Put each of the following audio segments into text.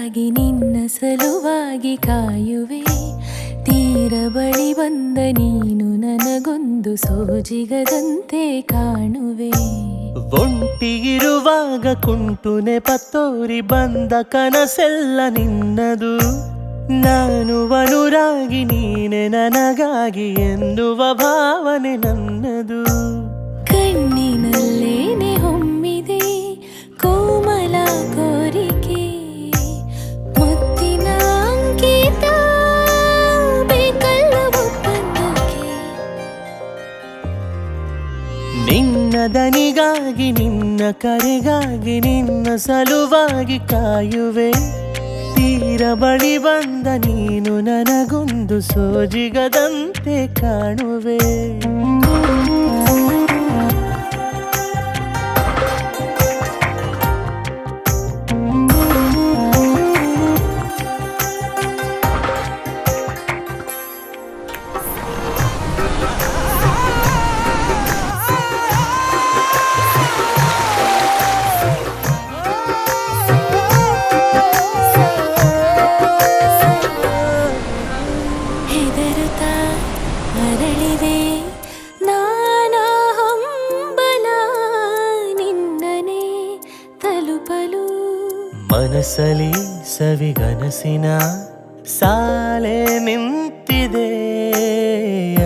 ನಿನ್ನದನಿಗಾಗಿ ನಿನ್ನ ಸಲುವಾಗಿ ಕಾಯುವೆ. ತೀರ ಬಳಿ ಬಂದ ನೀನು ನನಗೊಂದು ಸೋಜಿಗದಂತೆ ಕಾಣುವೆ. ಒಂಟಿಗಿರುವಾಗ ಕುಂಟು ನೆಪತ್ತೋರಿ ಬಂದ ಕನಸೆಲ್ಲ ನಿನ್ನದು. ನಾನು ಅನುರಾಗಿ ನೀನೆ ನನಗಾಗಿ ಎನ್ನುವ ಭಾವನೆ ನನ್ನದು. ಕಣ್ಣಿನಲ್ಲೇನೆ ಹೊಮ್ಮಿದೆ ಕೋಮಲ ಕೋರಿಕೆ, ಮುತ್ತಿನ ಅಂಕಿತ ಬೇಕಲ್ಲ ಒಪ್ಪಂದಕ್ಕೆ. ನಿನ್ನ ದನಿಗಾಗಿ ನಿನ್ನ ಕರೆಗಾಗಿ ನಿನ್ನ ಸಲುವಾಗಿ ಕಾಯುವೆ. ತೀರ ಬಳಿ ಬಂದ ನೀನು ನನಗೊಂದು ಸೋಜಿಗದಂತೆ ಕಾಣುವೆ. ಹೆದರುತ್ತಾ ಅರಳಿದೆ ನಾನಾ ಹಂಬಲ ನಿನ್ನನೆ ತಲುಪಲು. ಮನಸ್ಸಲಿ ಸವಿಗನಸಿನ ಸಾಲೆ ನಿಂತಿದೆ,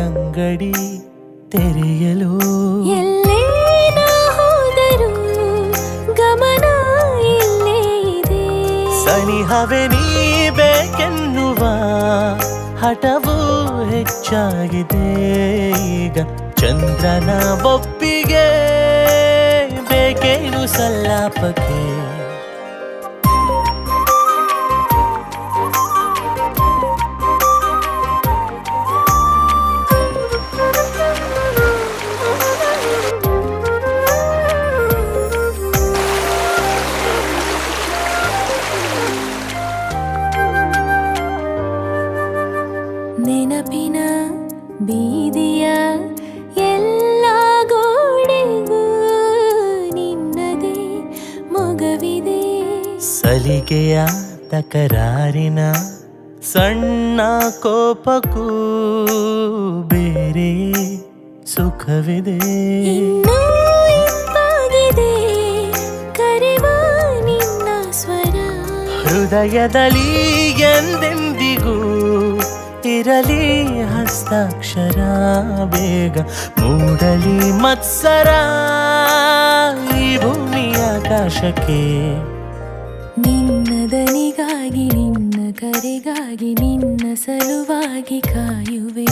ಅಂಗಡಿ ತೆರೆಯಲು. ಎಲ್ಲೇ ನಾ ಹೋದರೂ ಗಮನ ಇಲ್ಲೇ ಇದೆ. ಸನಿಹವೇ ನೀ ಬೇಕೆನ್ನುವ ಹಠವೂ ಹೆಚ್ಚಾಗಿದೆ ಈಗ. ಚಂದ್ರನ ಒಪ್ಪಿಗೆ ಬೇಕೇನು ಸಲ್ಲಾಪಕ್ಕೆ. ನೆನಪಿನ ಬೀದಿಯ ಎಲ್ಲ ಗೋಡೆಗೂ ನಿನ್ನದೇ ಮೊಗವಿದೆ. ಸಲಿಗೆಯ ತಕರಾರಿನ ಸಣ್ಣ ಕೋಪಕ್ಕೂ ಬೇರೆ ಸುಖವಿದೆ. ಇನ್ನೂ ಇಂಪಾಗಿದೆ ಕರೆವ ನಿನ್ನ ಸ್ವರ. ಹೃದಯದಲ್ಲಿ ಎಂದೆಂದಿಗೂ ಇರಲಿ ಹಸ್ತಾಕ್ಷರ. ಬೇಗ ಮೂಡಲಿ ಮತ್ಸರ ಈ ಭೂಮಿ ಆಕಾಶಕ್ಕೆ. ನಿನ್ನದನಿಗಾಗಿ ನಿನ್ನ ಕರೆಗಾಗಿ ನಿನ್ನ ಸಲುವಾಗಿ ಕಾಯುವೆ.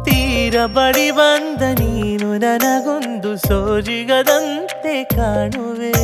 ತೀರ ಬಳಿ ಬಂದ ನೀನು ನನಗೊಂದು ಸೋಜಿಗದಂತೆ ಕಾಣುವೆ.